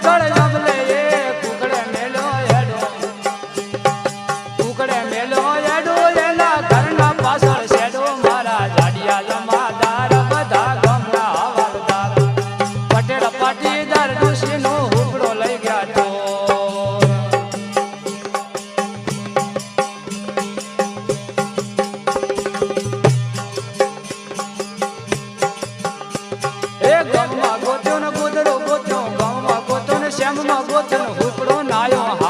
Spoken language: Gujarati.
પાછળ જમલે એ કુકડે મેલો હેડો કુકડે મેલો હેડો એના ઘરના પાછળ શેડો મારા જાડિયા જમાદાર બધા ગમના હવાલદાર પટેલ પાટીદાર ડોશીનો હુકડો લઈ ગયા તો એ ગમમાં ગોત્યો ને ગોદડો ગોત્યો ગમમાં ગોત્યો ને શ્યામમાં ગોત્યો ને હુકડો નાયો